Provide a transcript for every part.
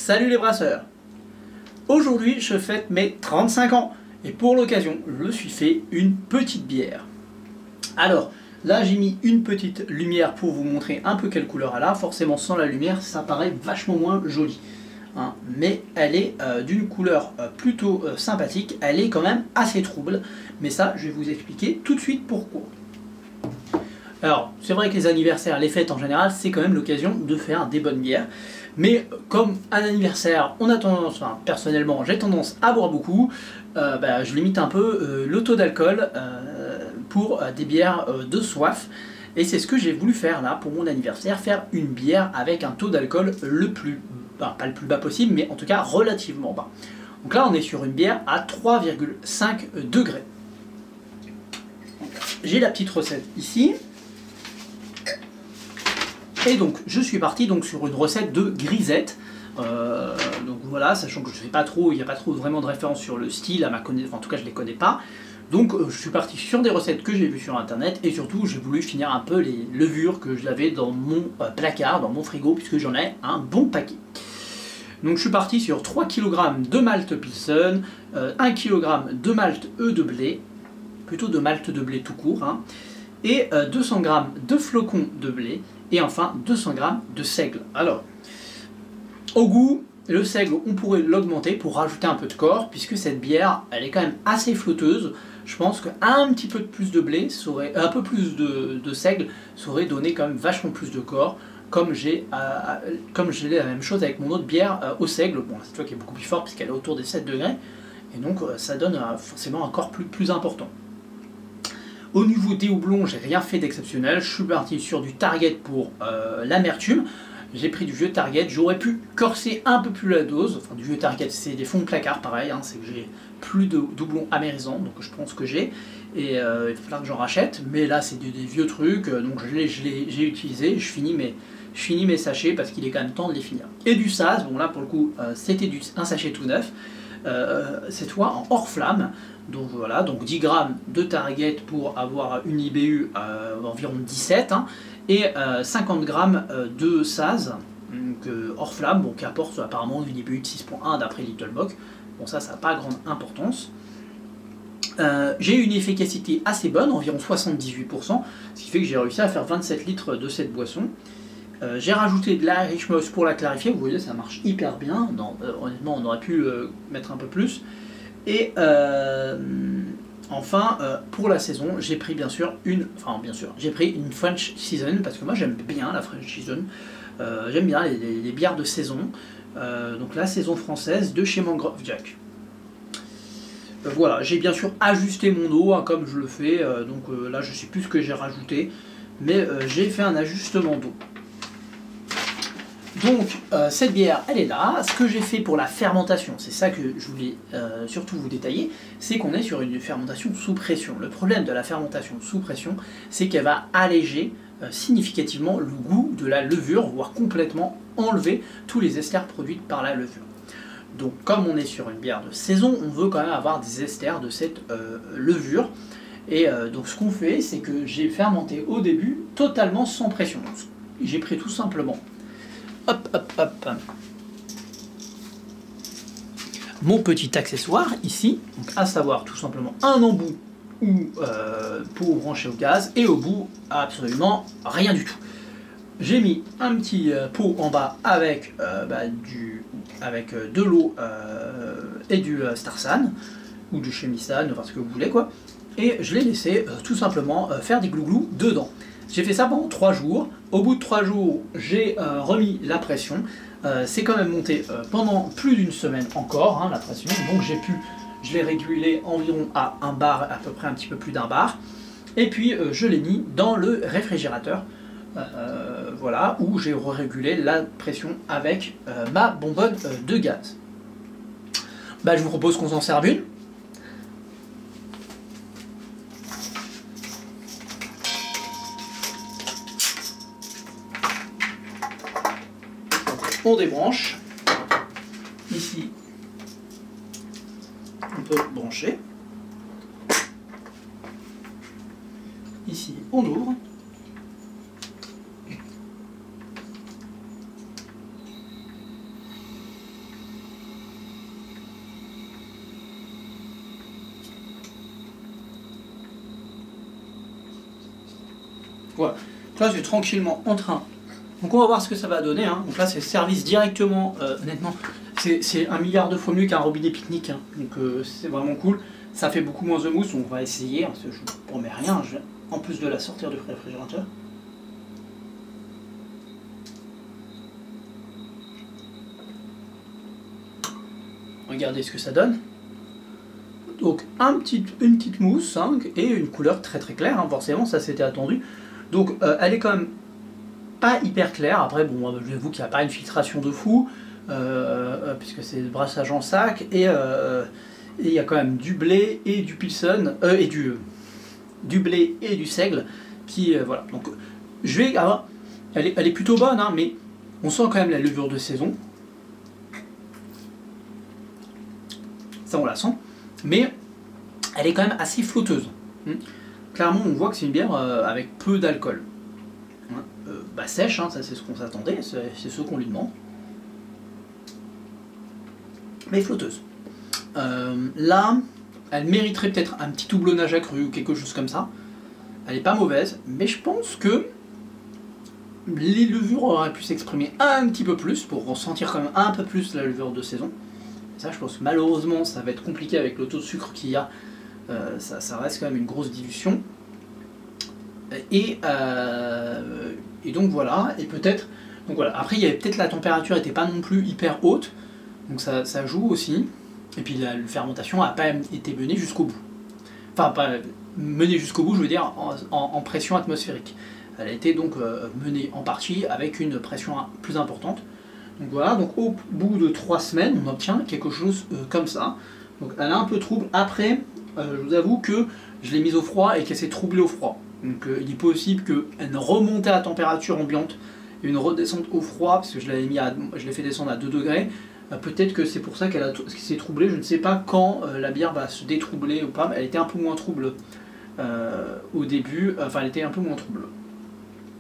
Salut les brasseurs! Aujourd'hui je fête mes 35 ans et pour l'occasion je me suis fait une petite bière. Alors là j'ai mis une petite lumière pour vous montrer un peu quelle couleur elle a. Forcément sans la lumière ça paraît vachement moins joli. Hein, mais elle est d'une couleur plutôt sympathique, elle est quand même assez trouble. Mais ça je vais vous expliquer tout de suite pourquoi. Alors, c'est vrai que les anniversaires, les fêtes en général, c'est quand même l'occasion de faire des bonnes bières. Mais comme un anniversaire, on a tendance, enfin personnellement, j'ai tendance à boire beaucoup, je limite un peu le taux d'alcool pour des bières de soif. Et c'est ce que j'ai voulu faire là pour mon anniversaire, faire une bière avec un taux d'alcool le plus, pas le plus bas possible, mais en tout cas relativement bas. Donc là, on est sur une bière à 3,5 degrés. J'ai la petite recette ici. Et donc je suis parti donc sur une recette de grisette. Donc voilà, sachant que je sais pas trop, il n'y a pas trop vraiment de référence sur le style à ma connaissance, enfin, en tout cas je les connais pas. Donc je suis parti sur des recettes que j'ai vues sur internet et surtout j'ai voulu finir un peu les levures que j'avais dans mon placard, dans mon frigo, puisque j'en ai un bon paquet. Donc je suis parti sur 3 kg de malt Pilsen, 1 kg de malt de blé, plutôt de malt de blé tout court, hein, et 200 g de flocons de blé, et enfin 200 g de seigle. Alors, au goût, le seigle, on pourrait l'augmenter pour rajouter un peu de corps, puisque cette bière, elle est quand même assez flotteuse. Je pense qu'un petit peu plus de blé, un peu plus de seigle, saurait donner quand même vachement plus de corps, comme j'ai la même chose avec mon autre bière au seigle. Bon, cette fois qui est beaucoup plus forte, puisqu'elle est autour des 7 degrés, et donc ça donne forcément un corps plus important. Au niveau des houblons, j'ai rien fait d'exceptionnel. Je suis parti sur du Target pour l'amertume. J'ai pris du vieux Target. J'aurais pu corser un peu plus la dose. Enfin, du vieux Target, c'est des fonds de placard, pareil. Hein, c'est que j'ai plus de doublons amérisants, donc je pense que j'ai. Et il va falloir que j'en rachète. Mais là, c'est des vieux trucs, donc j'ai utilisé. Je finis mes sachets parce qu'il est quand même temps de les finir. Et du Saz, bon là pour le coup, c'était un sachet tout neuf. Cette fois en hors flamme. Donc voilà, donc 10 g de Target pour avoir une IBU environ 17, hein, et 50 g de Saz, donc, hors flamme, bon, qui apporte apparemment une IBU de 6.1 d'après Little Bock. Bon, ça n'a pas grande importance. J'ai une efficacité assez bonne, environ 78%, ce qui fait que j'ai réussi à faire 27 litres de cette boisson. J'ai rajouté de l'Irish Moss pour la clarifier, vous voyez ça marche hyper bien. Honnêtement on aurait pu mettre un peu plus. Et enfin pour la saison j'ai pris j'ai pris une French Season parce que moi j'aime bien la French Season. J'aime bien les bières de saison. Donc la saison française de chez Mangrove Jack. Voilà, j'ai bien sûr ajusté mon eau hein, comme je le fais. Là je sais plus ce que j'ai rajouté, mais j'ai fait un ajustement d'eau. Donc cette bière elle est là. Ce que j'ai fait pour la fermentation, c'est ça que je voulais surtout vous détailler, c'est qu'on est sur une fermentation sous pression. Le problème de la fermentation sous pression, c'est qu'elle va alléger significativement le goût de la levure, voire complètement enlever tous les esters produits par la levure. Donc comme on est sur une bière de saison, on veut quand même avoir des esters de cette levure. Et donc ce qu'on fait, c'est que j'ai fermenté au début totalement sans pression. J'ai pris tout simplement mon petit accessoire ici, donc à savoir tout simplement un embout pour brancher au gaz, et au bout absolument rien du tout. J'ai mis un petit pot en bas avec, de l'eau et du Starsan ou du Chemistan, enfin ce que vous voulez quoi, et je l'ai laissé tout simplement faire des glouglous dedans. J'ai fait ça pendant 3 jours. Au bout de 3 jours, j'ai remis la pression. C'est quand même monté pendant plus d'une semaine encore, hein, la pression. Donc je l'ai régulé environ à 1 bar, à peu près un petit peu plus d'1 bar. Et puis je l'ai mis dans le réfrigérateur, voilà, où j'ai régulé la pression avec ma bonbonne de gaz. Je vous propose qu'on s'en serve une. On débranche. Ici, on peut brancher. Ici, on ouvre. Voilà. Donc là, je suis tranquillement en train. Donc on va voir ce que ça va donner. Hein. Donc là, c'est service directement. Honnêtement, c'est un milliard de fois mieux qu'un robinet pique-nique. Hein. Donc c'est vraiment cool. Ça fait beaucoup moins de mousse. On va essayer. Hein, parce que je ne promets rien. Je vais en plus de la sortir du réfrigérateur. Regardez ce que ça donne. Donc une petite mousse hein, et une couleur très très claire. Hein. Forcément, ça s'était attendu. Donc elle est quand même pas hyper claire. Après, bon, je vous avoue qu'il n'y a pas une filtration de fou, puisque c'est le brassage en sac, et il y a quand même du blé et du pilsen, et du blé et du seigle, qui, voilà. Donc, je vais avoir, elle est plutôt bonne, hein, mais on sent quand même la levure de saison. Ça, on la sent, mais elle est quand même assez flotteuse. Clairement, on voit que c'est une bière avec peu d'alcool. Bah, sèche, hein, ça c'est ce qu'on s'attendait, c'est ce qu'on lui demande. Mais flotteuse. Là, elle mériterait peut-être un petit houblonnage accru ou quelque chose comme ça. Elle n'est pas mauvaise, mais je pense que les levures auraient pu s'exprimer un petit peu plus pour ressentir quand même un peu plus la levure de saison. Et ça, je pense que malheureusement, ça va être compliqué avec le taux de sucre qu'il y a. Ça reste quand même une grosse dilution. Et donc voilà, et peut-être. Donc voilà, après, il y avait peut-être la température n'était pas non plus hyper haute, donc ça joue aussi. Et puis la fermentation n'a pas été menée jusqu'au bout. Enfin, pas menée jusqu'au bout, je veux dire en pression atmosphérique. Elle a été donc menée en partie avec une pression plus importante. Donc voilà, donc au bout de 3 semaines, on obtient quelque chose comme ça. Donc elle est un peu trouble. Après, je vous avoue que je l'ai mise au froid et qu'elle s'est troublée au froid. Donc il est possible qu'elle remonte à la température ambiante et une redescende au froid, parce que je l'ai fait descendre à 2 degrés. Peut-être que c'est pour ça qu'elle s'est troublée. Je ne sais pas quand la bière va se détroubler ou pas, mais elle était un peu moins trouble au début. Enfin, elle était un peu moins trouble.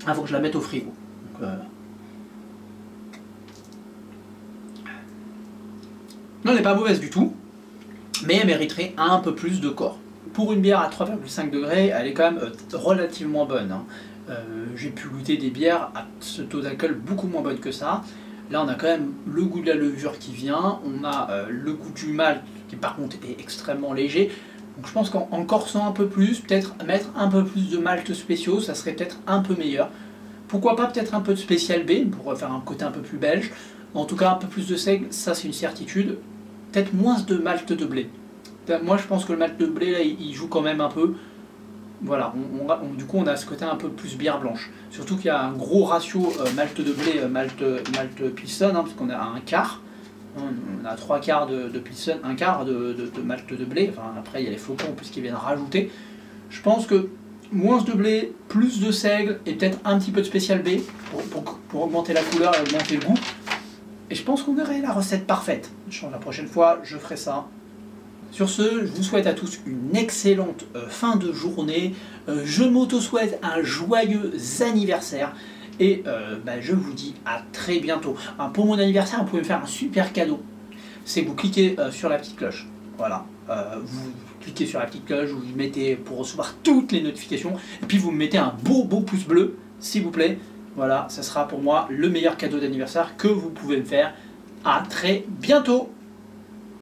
Ah, faut que je la mette au frigo. Donc, non, elle n'est pas mauvaise du tout, mais elle mériterait un peu plus de corps. Pour une bière à 3,5 degrés, elle est quand même relativement bonne. Hein. J'ai pu goûter des bières à ce taux d'alcool beaucoup moins bonnes que ça. Là, on a quand même le goût de la levure qui vient, on a le goût du malt qui par contre est extrêmement léger. Donc je pense qu'en corsant un peu plus, peut-être mettre un peu plus de malt spéciaux, ça serait peut-être un peu meilleur. Pourquoi pas peut-être un peu de spécial B pour faire un côté un peu plus belge. En tout cas, un peu plus de seigle, ça c'est une certitude. Peut-être moins de malt de blé. Moi je pense que le malt de blé là, il joue quand même un peu. Voilà, du coup on a ce côté un peu plus bière blanche. Surtout qu'il y a un gros ratio malt de blé, malt pilsen, hein, parce qu'on a un quart. On a 3 quarts de pilsen, un quart de malt de blé. Enfin, après il y a les flocons en plus qui viennent rajouter. Je pense que moins de blé, plus de seigle et peut-être un petit peu de spécial B pour augmenter la couleur et augmenter le goût. Et je pense qu'on aurait la recette parfaite. La prochaine fois, je ferai ça. Sur ce, je vous souhaite à tous une excellente fin de journée. Je m'auto-souhaite un joyeux anniversaire. Et je vous dis à très bientôt. Pour mon anniversaire, vous pouvez me faire un super cadeau. C'est que vous cliquez sur la petite cloche. Voilà. Vous cliquez sur la petite cloche, vous mettez pour recevoir toutes les notifications. Et puis vous me mettez un beau pouce bleu, s'il vous plaît. Voilà, ça sera pour moi le meilleur cadeau d'anniversaire que vous pouvez me faire. À très bientôt!